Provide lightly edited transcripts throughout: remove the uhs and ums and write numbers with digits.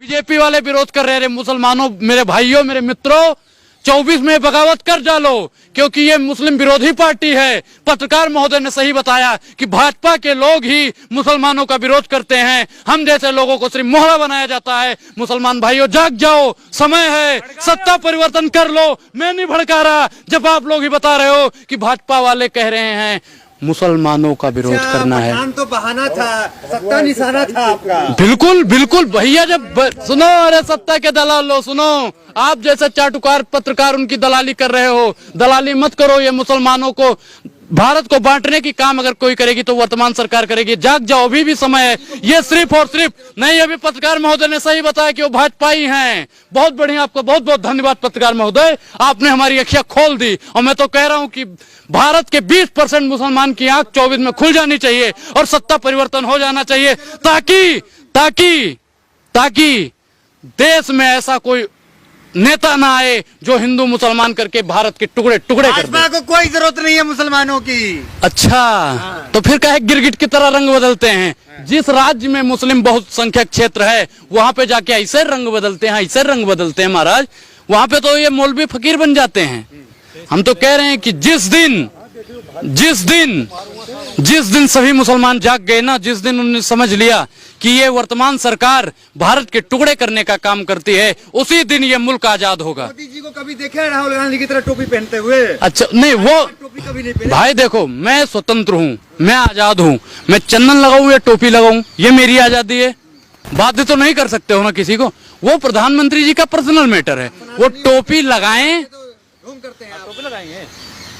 BJP वाले विरोध कर रहे हैं, मुसलमानों, मेरे भाइयों, मेरे मित्रों, 24 में बगावत कर डालो, क्योंकि ये मुस्लिम विरोधी पार्टी है। पत्रकार महोदय ने सही बताया कि भाजपा के लोग ही मुसलमानों का विरोध करते हैं, हम जैसे लोगों को सिर्फ मोहरा बनाया जाता है। मुसलमान भाइयों, जाग जाओ, समय है, सत्ता परिवर्तन कर लो। मैं नहीं भड़का रहा, जब आप लोग ही बता रहे हो कि भाजपा वाले कह रहे हैं मुसलमानों का विरोध करना है। तो बहाना था, सत्ता निशाना था आपका। बिल्कुल बिल्कुल भैया, जब सुनो, अरे सत्ता के दलाल लो, सुनो, आप जैसे चाटुकार पत्रकार उनकी दलाली कर रहे हो। दलाली मत करो। ये मुसलमानों को, भारत को बांटने की काम अगर कोई करेगी तो वर्तमान सरकार करेगी। जाग जाओ, अभी भी समय है। ये सिर्फ और सिर्फ नहीं, अभी पत्रकार महोदय ने सही बताया कि वो भाजपाई हैं। बहुत बढ़िया, आपका बहुत बहुत धन्यवाद पत्रकार महोदय, आपने हमारी अखियां खोल दी। और मैं तो कह रहा हूं कि भारत के 20% मुसलमान की आंख 24 में खुल जानी चाहिए और सत्ता परिवर्तन हो जाना चाहिए, ताकि ताकि ताकि देश में ऐसा कोई नेता ना आए जो हिंदू मुसलमान करके भारत के टुकड़े टुकड़े कर दे। भाजपा को कोई जरूरत नहीं है मुसलमानों की। अच्छा, तो फिर काहे गिरगिट की तरह रंग बदलते हैं? जिस राज्य में मुस्लिम बहुत संख्यक क्षेत्र है वहां पे जाके ऐसे रंग बदलते हैं, ऐसे रंग बदलते हैं महाराज। वहां पे तो ये मौलवी फकीर बन जाते हैं। हम तो कह रहे हैं कि जिस दिन सभी मुसलमान जाग गए ना, जिस दिन उन्होंने समझ लिया कि ये वर्तमान सरकार भारत के टुकड़े करने का काम करती है, उसी दिन ये मुल्क आजाद होगा। मोदी जी को कभी देखे हैं राहुल गांधी की तरह टोपी पहनते हुए? अच्छा नहीं, वो टोपी कभी नहीं पहने। भाई देखो, मैं स्वतंत्र हूँ, मैं आजाद हूँ। मैं चंदन लगाऊं या टोपी लगाऊं, ये मेरी आजादी है। बाध्य तो नहीं कर सकते हो ना किसी को। वो प्रधानमंत्री जी का पर्सनल मैटर है। वो टोपी लगाएं, घूम करते हैं, टोपी लगाएंगे।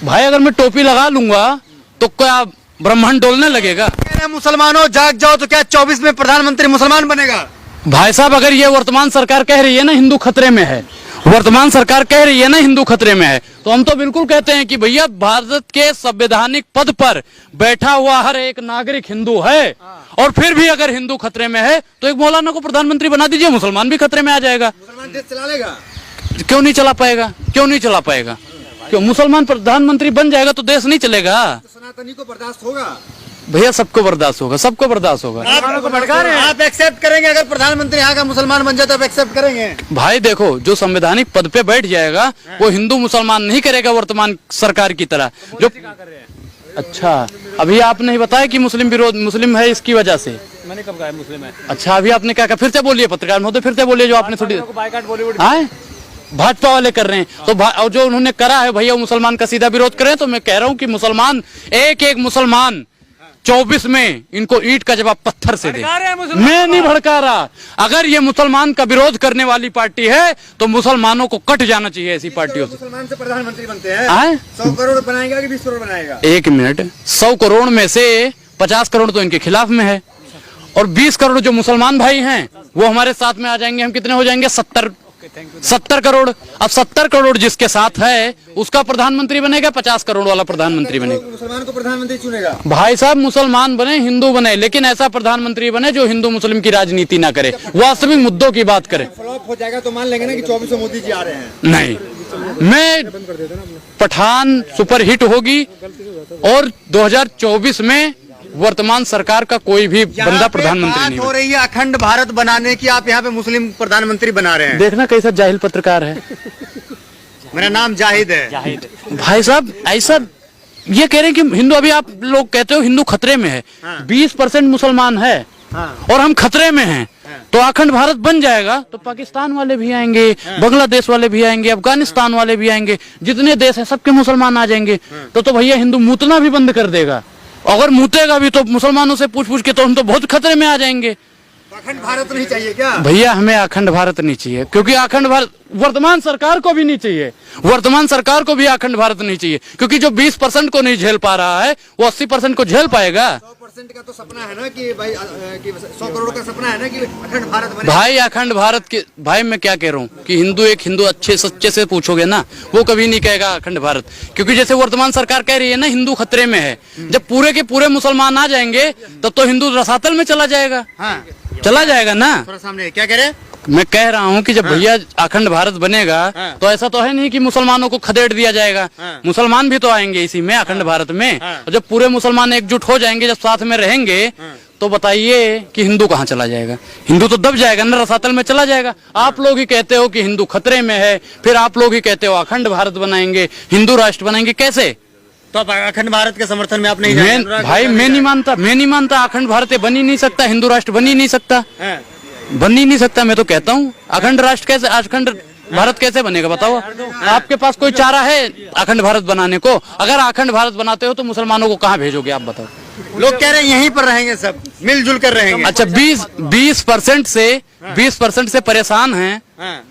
भाई अगर मैं टोपी लगा लूंगा तो क्या ब्रह्मांड डोलने लगेगा? मुसलमानों जाग जाओ, तो क्या 24 में प्रधानमंत्री मुसलमान बनेगा? भाई साहब, अगर ये वर्तमान सरकार कह रही है ना हिंदू खतरे में है, वर्तमान सरकार कह रही है ना हिंदू खतरे में है, तो हम तो बिल्कुल कहते हैं कि भैया भारत के संवैधानिक पद पर बैठा हुआ हर एक नागरिक हिंदू है। और फिर भी अगर हिंदू खतरे में है तो एक मौलाना को प्रधानमंत्री बना दीजिए, मुसलमान भी खतरे में आ जाएगा। मुसलमान देश चला लेगा? क्यों नहीं चला पाएगा? क्यों नहीं चला पाएगा? क्यों? मुसलमान प्रधानमंत्री बन जाएगा तो देश नहीं चलेगा। तो सनातनी को बर्दाश्त होगा? भैया सबको बर्दाश्त होगा, सबको बर्दाश्त होगा। आप एक्सेप्ट करेंगे अगर प्रधानमंत्री यहाँ का मुसलमान बन जाए तो आप एक्सेप्ट करेंगे? भाई देखो, जो संवैधानिक पद पे बैठ जाएगा वो हिंदू मुसलमान नहीं करेगा वर्तमान सरकार की तरह। जो अच्छा, अभी आपने ही बताया कि मुस्लिम विरोध, मुस्लिम है इसकी वजह से। मैंने कब कहा मुस्लिम है? अच्छा, अभी आपने क्या कहा? फिर से बोलिए पत्रकार महोदय, फिर से बोलिए। जो आपने थोड़ी भाजपा वाले कर रहे हैं तो और जो उन्होंने करा है भैया, मुसलमान का सीधा विरोध करें। तो मैं कह रहा हूं कि मुसलमान, एक एक मुसलमान 24 में इनको ईंट का जवाब पत्थर से दे। मैं नहीं भड़का रहा। अगर ये मुसलमान का विरोध करने वाली पार्टी है तो मुसलमानों को कट जाना चाहिए ऐसी पार्टियों से। मुसलमान से प्रधानमंत्री बनते हैं 100 करोड़ बनाएगा कि 20 करोड़ बनाएगा? एक मिनट, 100 करोड़ में से 50 करोड़ तो इनके खिलाफ में है और 20 करोड़ जो मुसलमान भाई हैं वो हमारे साथ में आ जाएंगे। हम कितने हो जाएंगे? 70 करोड़। अब 70 करोड़ जिसके साथ है उसका प्रधानमंत्री बनेगा, 50 करोड़ वाला प्रधानमंत्री बनेगा। मुसलमान को प्रधानमंत्री चुनेगा? भाई साहब, मुसलमान बने, हिंदू बने, लेकिन ऐसा प्रधानमंत्री बने जो हिंदू मुस्लिम की राजनीति ना करे, वास्तविक मुद्दों की बात करे। फ्लॉप हो जाएगा तो मान लेंगे ना कि 24 में मोदी जी आ रहे हैं? नहीं, मैं पठान सुपरहिट होगी और 2024 में वर्तमान सरकार का कोई भी बंदा प्रधानमंत्री नहीं हो रही है अखंड भारत बनाने की, आप यहाँ पे मुस्लिम प्रधानमंत्री बना रहे हैं। देखना कैसा जाहिल पत्रकार है। मेरा नाम जाहिद है। भाई साहब, ऐसा ये कह रहे हैं कि हिंदू, अभी आप लोग कहते हो हिंदू खतरे में है। 20% मुसलमान है और हम खतरे में हैं, तो अखंड भारत बन जाएगा तो पाकिस्तान वाले भी आएंगे, बांग्लादेश वाले भी आएंगे, अफगानिस्तान वाले भी आएंगे, जितने देश हैं सबके मुसलमान आ जाएंगे। तो भैया हिंदू मूतना भी बंद कर देगा। अगर मूतेगा भी तो मुसलमानों से पूछ पूछ के तो हम तो बहुत खतरे में आ जाएंगे। अखंड भारत नहीं चाहिए क्या? भैया हमें अखंड भारत नहीं चाहिए, क्योंकि अखंड भारत वर्तमान सरकार को भी नहीं चाहिए। वर्तमान सरकार को भी अखंड भारत नहीं चाहिए, क्योंकि जो 20% को नहीं झेल पा रहा है वो 80% को झेल पाएगा। 100% का तो सपना है ना कि भाई, 100 करोड़ का सपना है ना कि अखंड भारत बने। भाई अखंड भारत के, भाई मैं क्या कह रहा हूँ कि हिंदू अच्छे सच्चे से पूछोगे ना, वो कभी नहीं कहेगा अखंड भारत। क्योंकि जैसे वर्तमान सरकार कह रही है ना हिंदू खतरे में है, जब पूरे के पूरे मुसलमान आ जाएंगे तब तो हिंदू रसातल में चला जाएगा। चला जाएगा ना। थोड़ा सामने क्या कह रहे? मैं कह रहा हूँ कि जब भैया अखंड भारत बनेगा तो ऐसा तो है नहीं कि मुसलमानों को खदेड़ दिया जाएगा। मुसलमान भी तो आएंगे इसी में, अखंड भारत में। और जब पूरे मुसलमान एकजुट हो जाएंगे, जब साथ में रहेंगे, तो बताइए कि हिंदू कहाँ चला जाएगा? हिंदू तो दब जाएगा ना, रसातल में चला जाएगा। आप लोग ही कहते हो कि हिंदू खतरे में है, फिर आप लोग ही कहते हो अखंड भारत बनाएंगे, हिंदू राष्ट्र बनाएंगे। कैसे? तो आप अखंड भारत के समर्थन में आप नहीं जाएंगे? भाई मैं नहीं मानता अखंड भारत बन ही नहीं सकता, हिंदू राष्ट्र बन ही नहीं सकता, बन ही नहीं सकता। मैं तो कहता हूँ अखंड राष्ट्र कैसे, अखंड भारत कैसे बनेगा बताओ? आपके पास कोई चारा है अखंड भारत बनाने को? अगर अखंड भारत बनाते हो तो मुसलमानों को कहाँ भेजोगे आप बताओ? लोग कह रहे हैं यहीं पर रहेंगे, सब मिलजुल कर रहेंगे। अच्छा 20% से परेशान हैं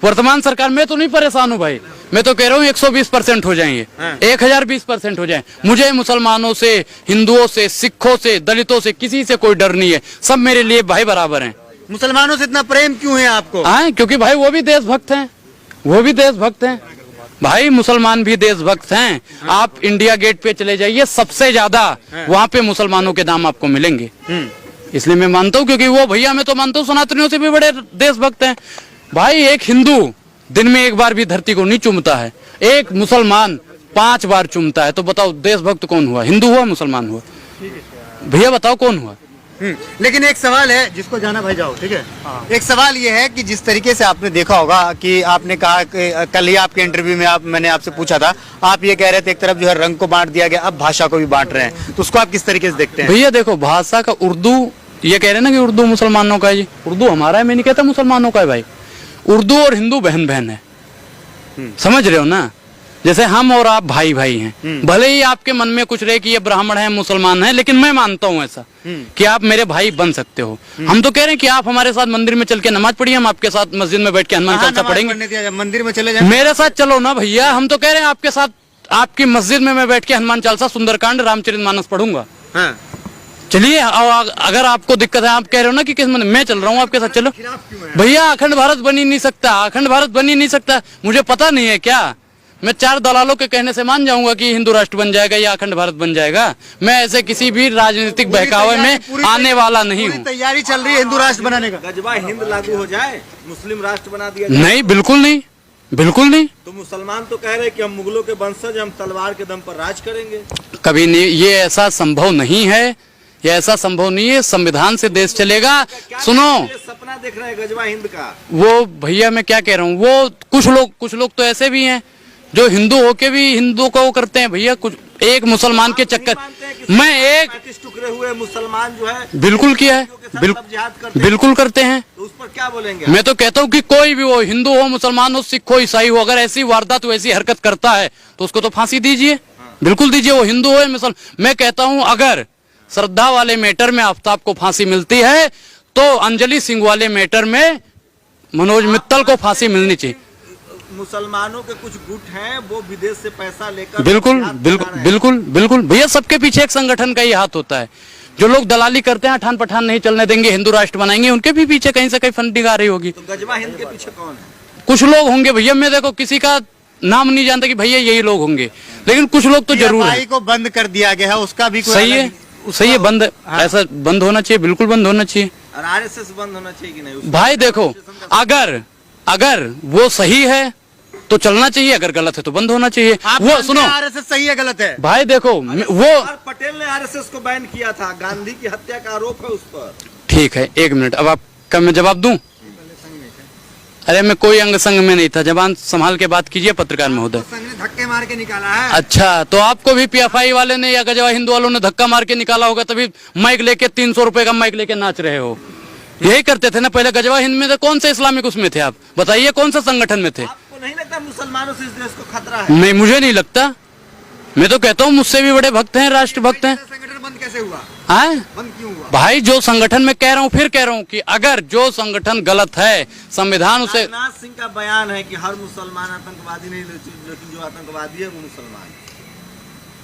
वर्तमान सरकार। मैं तो नहीं परेशान हूँ भाई, मैं तो कह रहा हूँ 120% हो जाएंगे, 1020% हो जाए। मुझे मुसलमानों से, हिंदुओं से, सिखों से, दलितों से किसी से कोई डर नहीं है, सब मेरे लिए भाई बराबर हैं। मुसलमानों से इतना प्रेम क्यों है आपको? हाँ, क्योंकि भाई वो भी देशभक्त हैं, वो भी देशभक्त हैं भाई, मुसलमान भी देशभक्त हैं। आप इंडिया गेट पे चले जाइए, सबसे ज्यादा वहाँ पे मुसलमानों के नाम आपको मिलेंगे। इसलिए मैं मानता हूँ, क्योंकि वो भैया मैं तो मानता हूँ सनातनियों से भी बड़े देशभक्त हैं भाई। एक हिंदू दिन में एक बार भी धरती को नहीं चूमता है, एक मुसलमान 5 बार चूमता है। तो बताओ देशभक्त कौन हुआ? हिंदू हुआ, मुसलमान हुआ? भैया बताओ कौन हुआ? लेकिन एक सवाल है जिसको जाना भाई जाओ, ठीक है। एक सवाल ये है कि जिस तरीके से आपने देखा होगा कि आपने कहा कि कल ही आपके इंटरव्यू में मैंने आपसे पूछा था, आप ये कह रहे थे एक तरफ जो है रंग को बांट दिया गया, अब भाषा को भी बांट रहे हैं, तो उसको आप किस तरीके से देखते हैं? भैया देखो, भाषा का उर्दू, ये कह रहे हैं ना कि उर्दू मुसलमानों का है जी, उर्दू हमारा है, मैं नहीं कहता मुसलमानों का है भाई। उर्दू और हिंदू बहन बहन है, समझ रहे हो ना? जैसे हम और आप भाई भाई हैं। भले ही आपके मन में कुछ रहे कि ये ब्राह्मण है, मुसलमान है, लेकिन मैं मानता हूँ ऐसा कि आप मेरे भाई बन सकते हो। हम तो कह रहे हैं कि आप हमारे साथ मंदिर में चल के नमाज पढ़िए, हम आपके साथ मस्जिद में बैठ के हनुमान चालीसा पढ़ेंगे। मंदिर में चले जाए, मेरे साथ चलो ना भैया। हम तो कह रहे हैं आपके साथ, आपकी मस्जिद में मैं बैठ के हनुमान चालीसा, सुंदरकांड, रामचरितमानस पढ़ूंगा। चलिए, अगर आपको दिक्कत है, आप कह रहे हो ना कि किस मैं चल रहा हूँ आपके साथ, चलो भैया। अखंड भारत बन ही नहीं सकता, अखंड भारत बन ही नहीं सकता। मुझे पता नहीं है क्या, मैं 4 दलालों के कहने से मान जाऊंगा कि हिंदू राष्ट्र बन जाएगा या अखंड भारत बन जाएगा? मैं ऐसे किसी भी राजनीतिक बहकावे में आने वाला नहीं हूँ। तैयारी चल रही है हिंदू राष्ट्र बनाने का। गजवा हिंद लागू हो जाए, मुस्लिम राष्ट्र बना दिया जाए। नहीं, बिल्कुल नहीं, बिल्कुल नहीं। तो मुसलमान तो कह रहे कि हम मुगलों के वंशज, हम तलवार के दम पर राज करेंगे। कभी नहीं, ये ऐसा संभव नहीं है, ये ऐसा संभव नहीं है। संविधान से देश चलेगा। सुनो, सपना देख रहे हैं गजवा हिंद का। वो भैया मैं क्या कह रहा हूँ, वो कुछ लोग तो ऐसे भी हैं जो हिंदू होके भी हिंदू को करते हैं भैया। कुछ एक मुसलमान के चक्कर मैं एक 35 टुकड़े हुए मुसलमान जो है बिल्कुल किया है, बिल्कुल करते हैं। तो उस पर क्या बोलेंगे? मैं तो कहता हूँ कि कोई भी हो, हिंदू हो, मुसलमान हो, सिख हो, ईसाई हो, अगर ऐसी वारदात, ऐसी हरकत करता है तो उसको तो फांसी दीजिए, बिल्कुल दीजिए। वो हिंदू हो या मुसलमान। मैं कहता हूँ अगर श्रद्धा वाले मैटर में आफ्ताब को फांसी मिलती है तो अंजलि सिंह वाले मैटर में मनोज मित्तल को फांसी मिलनी चाहिए। मुसलमानों के कुछ गुट हैं, वो विदेश से पैसा लेकर बिल्कुल बिल्कुल बिल्कुल बिल्कुल भैया, सबके पीछे एक संगठन का ही हाथ होता है। जो लोग दलाली करते हैं, ठान पठान नहीं चलने देंगे, हिंदू राष्ट्र बनाएंगे, उनके भी पीछे कहीं से कहीं फंडिंग आ रही होगी। तो गजवा हिंद के पीछे कौन है? कुछ लोग होंगे भैया, मैं देखो किसी का नाम नहीं जानता कि भैया यही लोग होंगे, लेकिन कुछ लोग तो जरूर है। को बंद कर दिया गया है, उसका भी सही है, सही है, बंद, ऐसा बंद होना चाहिए, बिल्कुल बंद होना चाहिए। और आरएसएस बंद होना चाहिए कि नहीं? भाई देखो, अगर वो सही है तो चलना चाहिए, अगर गलत है तो बंद होना चाहिए। वो सुनो, आरएसएस सही है गलत है? भाई देखो, वो पटेल ने आरएसएस को बैन किया था, गांधी की हत्या का आरोप है उस पर। ठीक है, 1 मिनट, अब आपका मैं जवाब दूं? अरे मैं कोई अंग संग में नहीं था, जबान संभाल के बात कीजिए पत्रकार महोदय। धक्के मार के निकाला है। अच्छा, तो आपको भी पीएफआई वाले ने या गजवा हिंदू वालों ने धक्का मार के निकाला होगा, तभी माइक लेके 300 रुपए का माइक लेके नाच रहे हो। यही करते थे ना पहले गजवा हिंद में? तो कौन से इस्लामिक उसमें थे आप बताइए, कौन सा संगठन में थे? आपको नहीं लगता मुसलमानों से इस देश को खतरा है? नहीं, मुझे नहीं लगता। मैं तो कहता हूँ मुझसे भी बड़े भक्त हैं, राष्ट्र भक्त हैं। संगठन बंद कैसे हुआ? बंद क्यों हुआ? भाई जो संगठन में कह रहा हूँ, फिर कह रहा हूँ कि अगर जो संगठन गलत है, संविधान उसे। राजनाथ सिंह का बयान है कि हर मुसलमान आतंकवादी नहीं, लेकिन जो आतंकवादी है वो मुसलमान है।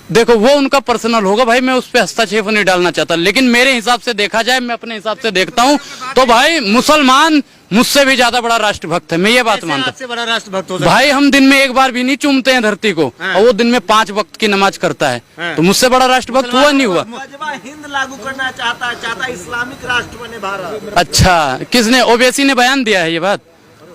देखो वो उनका पर्सनल होगा भाई, मैं उस पर हस्तक्षेप नहीं डालना चाहता, लेकिन मेरे हिसाब से देखा जाए, मैं अपने हिसाब से देखता हूँ तो भाई मुसलमान मुझसे भी ज्यादा बड़ा राष्ट्रभक्त है, मैं ये बात मानता हूँ। बड़ा राष्ट्रभक्त भाई हम दिन में एक बार भी नहीं चूमते हैं धरती को, और वो दिन में 5 वक्त की नमाज करता है, तो मुझसे बड़ा राष्ट्रभक्त हुआ नहीं हुआ? गजवा हिंद लागू करना चाहता इस्लामिक राष्ट्र बने भारत। अच्छा, किसने? ओवैसी ने बयान दिया है ये बात?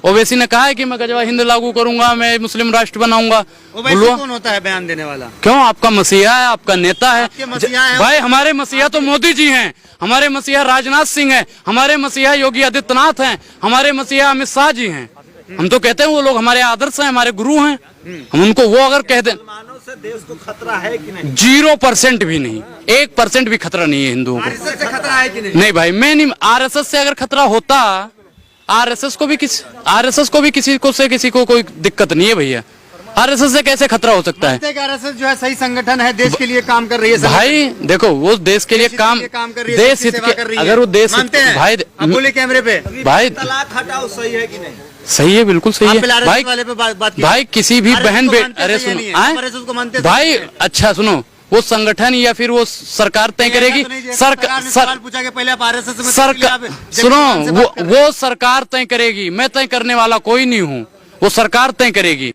ओवैसी ने कहा है कि मैं गजवा हिंद लागू करूंगा, मैं मुस्लिम राष्ट्र बनाऊंगा। ओवैसी बोलो कौन होता है बयान देने वाला? क्यों? आपका मसीहा है, आपका नेता है। आपके मसीहा हैं? भाई हमारे मसीहा तो मोदी जी हैं, हमारे मसीहा राजनाथ सिंह हैं, हमारे मसीहा योगी आदित्यनाथ हैं, हमारे मसीहा अमित शाह जी हैं। हम तो कहते हैं वो लोग हमारे आदर्श हैं, हमारे गुरु हैं। हम उनको वो अगर कह दें, मुसलमानों से देश को खतरा है कि नहीं? 0% भी नहीं, 1% भी खतरा नहीं है हिंदुओं को। आरएसएस से खतरा है कि नहीं? नहीं भाई, मैं नहीं, आरएसएस से अगर खतरा होता, आरएसएस को भी किसी को कोई दिक्कत नहीं है भैया। आरएसएस से कैसे खतरा हो सकता है? आरएसएस जो है सही संगठन है, देश के लिए काम कर रही है। भाई देखो, वो देश के लिए काम कर रही है, देश हित के, अगर वो देश मानते हैं भाई अब बोले कैमरे पे भाई तलाक हटाओ सही है कि नहीं? सही है, बिल्कुल सही आप है पहले आरएसएस भाई। वाले पे बात कीजिए। भाई किसी भी आरएसएस बहन को बे मानते अरे सही है सुनो, नहीं है? आए? आरएसएस को मानते भाई सही है? अच्छा सुनो, वो संगठन या फिर वो सरकार तय करेगी। सरकार ने सवाल पूछा कि पहले आप आरएसएस में सरकार सुनो, वो सरकार तय करेगी, मैं तय करने वाला कोई नहीं हूँ, वो सरकार तय करेगी।